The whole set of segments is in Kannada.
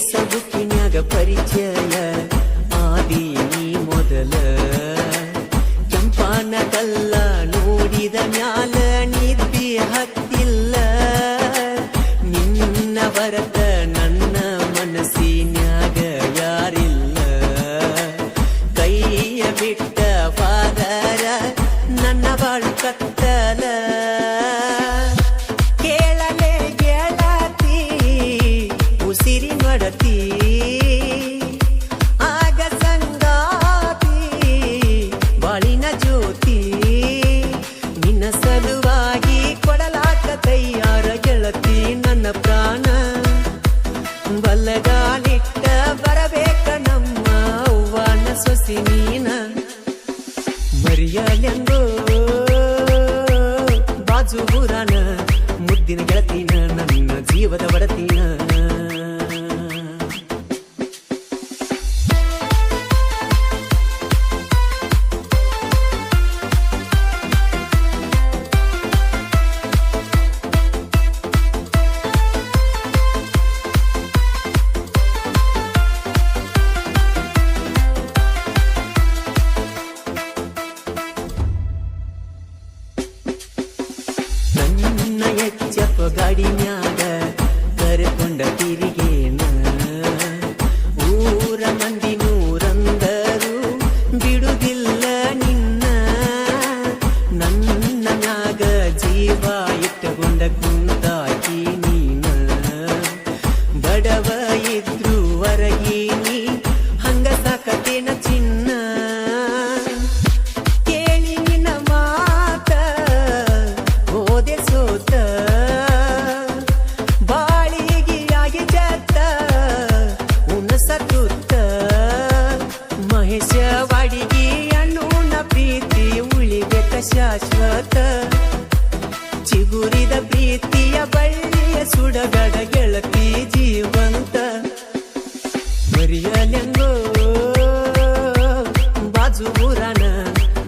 ಸಬುಕಿನ್ಯಾಗ ಪರಿಚಯ ಆದಿ ನೀ ಮೊದಲ ಕೆಂಪಾನ ಕಲ್ಲ ನೋಡಿದ ಮ್ಯಾಲ ನಿದ್ದಿ ಹತ್ತಿಲ್ಲ ನಿನ್ನ ಬರತ ನನ್ನ ಮನಸ್ಸಿನ್ಯಾಗ ಯಾರಿಲ್ಲ ಕೈಯ ಬಿಟ್ಟ ಫಾದರ ನನ್ನ ಬಾಳು ಕತ್ತಲ ಆಗ ಸಂಗಾತಿ ಬಾಳಿನ ಜ್ಯೋತಿ ನಿನ್ನ ಸಲುವಾಗಿ ಕೊಡಲಾಕ ತಯ್ಯಾರ ಗೆಳತಿ ನನ್ನ ಪ್ರಾಣ ಬಲ್ಲಗಾಲಿಟ್ಟ ಬರಬೇಕ ನಮ್ಮ ಅವ್ವನ ಸೊಸಿ ನೀನ ಮರಿಯಲೆಂದೋ ಬಾಜು ಬುರಾನ ಮುದ್ದಿನ ಗೆಳತಿನ ನನ್ನ ಜೀವದ ಬಡತಿನ ಗಾಡಿನ್ಯಾಗ ತಿರಿಗೇನ ಊರ ಮಂದಿ ನೂರಂದರು ಬಿಡುದಿಲ್ಲ ನಿನ್ನ ನನ್ನ ಮ್ಯಾಗ ಜೀವ ಇಟ್ಟುಕೊಂಡ ಕುಂತಾಕಿ ನೀನ ಬಡವ ಇದ್ರು ಹೊರಗೀನಿ ಹಂಗ ಸಾಕತೇನ ಚಿನ್ನ ಕೇಳಿ ನಿನ್ನ ಮಾತ ಓದೆ ಸೋತ ಬಾಳಿಗೆಯಾಗಿ ಜತ್ತ ಉಣಸತುತ್ತ ಮಹೇಶವಾಡಿಗೆ ಅನ್ನೂನ ಪ್ರೀತಿ ಉಳಿಬೇಕ ಶಾಶ್ವತ ಚಿಗುರಿದ ಪ್ರೀತಿಯ ಬಳ್ಳಿಯ ಸುಡಗಡ ಗೆಳತಿ ಜೀವಂತ ಮರಿಯಲೆಂಗೋ ಬಾಜು ಊರಾನ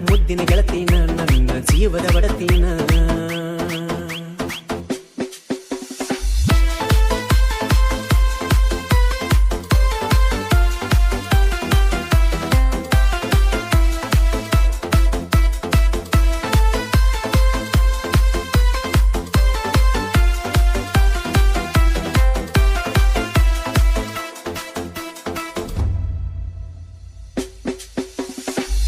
ಮುದ್ದಿನ ಗೆಳತಿನ ನನ್ನ ಜೀವದ ಬಡತಿನ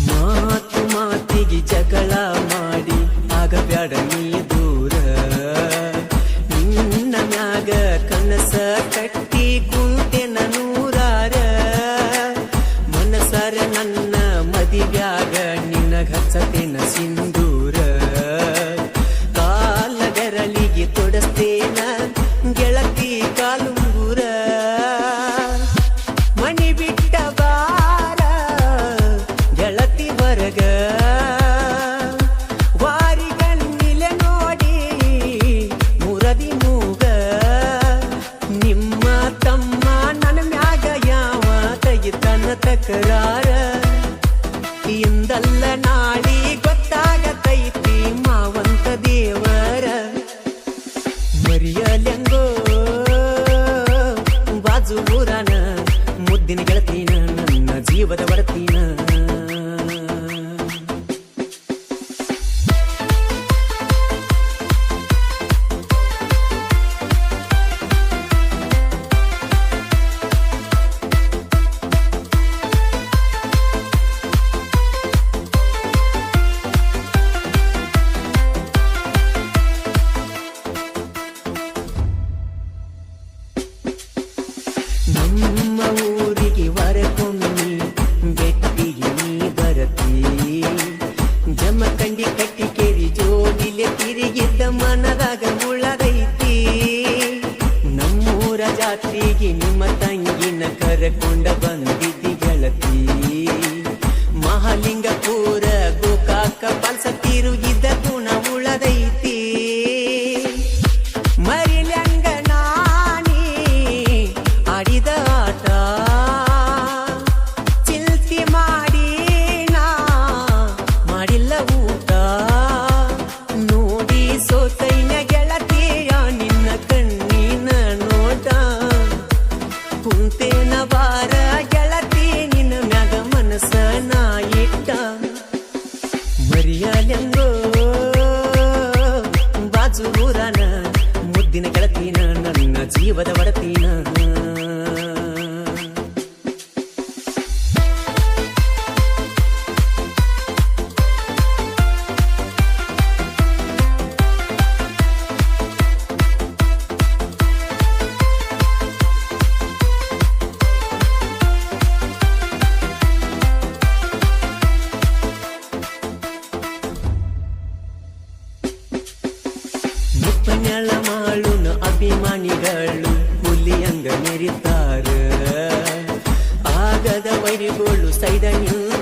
ಮಾತು ಮಾತಿಗೆ ಜಗಳ ಮಾಡಿ ಆಗಬ್ಯಾಡ ನೀ ದೂರ ನಿನ್ನ ಮ್ಯಾಗ ಕನಸ ಕಟ್ಟಿ ಕುಂತೆನ ನೂರಾರ ಮನಸಾರ ನನ್ನ ಮದಿವ್ಯಾಗ ನಿನಗ ಹಚ್ಚತೇನ ಸಿಂಧೂರ ಕಾಲ ಬೆರಳಿಗೆ ತೊಡಸ್ತೇನ ಗೆಳತಿ ಕಾಲುಂಗುರ ಮಣಿ ಬಿಟ್ಟ ಬಾರ ಗೆಳತಿ ಹೊರಗ ವಾರಿಗಣ್ಣಿಲೆ ನೋಡಿ ಮುರದಿ ಮೂಗ ನಿಮ್ಮ ತಮ್ಮ ನನ್ನ ಮ್ಯಾಗ ಯಾವ ತೆಗಿತನ ತಕರಾರ ಇಂದಲ್ಲ ನಾಳಿ ಗೊತ್ತಾಗತೈತಿ ಮಾವಂತ ದೇವರ ಮರಿಯಲೆಂಗೋ ಬಾಜು ಊರಾನ ಮುದ್ದಿನ ಗೆಳತಿನ ನನ್ನ ಜೀವದ ಬಡತಿನ ನಮ್ಮ ಊರಿಗೆ ವರಕೊಮ್ಮಿ ಬೆಟ್ಟಿಗೆ ನೀ ಬರತಿ ಜಮಖಂಡಿ ಕಟ್ಟಿಕೇರಿ ಜೋಡಿಲೆ ತಿರುಗಿದ್ದ ಮನದಾಗ ಉಳದೈತಿ ನಮ್ಮೂರ ಜಾತ್ರೆಗೆ ನಿಮ್ಮ ತಂಗಿನ ಕರಕೊಂಡ ಬಂದಿದ್ದಿ ಗೆಳತಿ ಮಹಾಲಿಂಗಪುರ ಗೋಕಾಕ ಪಲ್ಸ ತಿರುಗಿದ್ದ ಗುಣ ಉಳದೈತಿ ಮರಿಲಂಗ ನಾನಿ ಆಡಿದ ಆಟ ಚಿಲ್ತಿ ಮಾಡಿ ನಾ ಮಾಡಿಲ್ಲ ಊಟ ನೋಡಿ ಸೋತೈನ ಗೆಳತಿಯ ನಿನ್ನ ಕಣ್ಣಿನ ನೋಟ ಕುಂತೇನ ಬಾರ ಗೆಳತಿ ನಿನ್ನ ಮ್ಯಾಗ ಮನಸ ನಾ ಇಟ್ಟ ಮರಿಯಲೆಂಗೋ ಬಾಜು ಊರಾನ ಮುದ್ದಿನ ಗೆಳತಿನ ನನ್ನ ಜೀವದ ಬಡತಿನ ನಿಪ್ಪನ್ಯಾಳ ಮಾಳುನ ಅಭಿಮಾನಿಗಳು ಹುಲಿಯಂಗ ಮೆರಿತಾರ ಆಗದ ವೈರಿಗಳು ಸೈಡ ನಿಲ್ಲ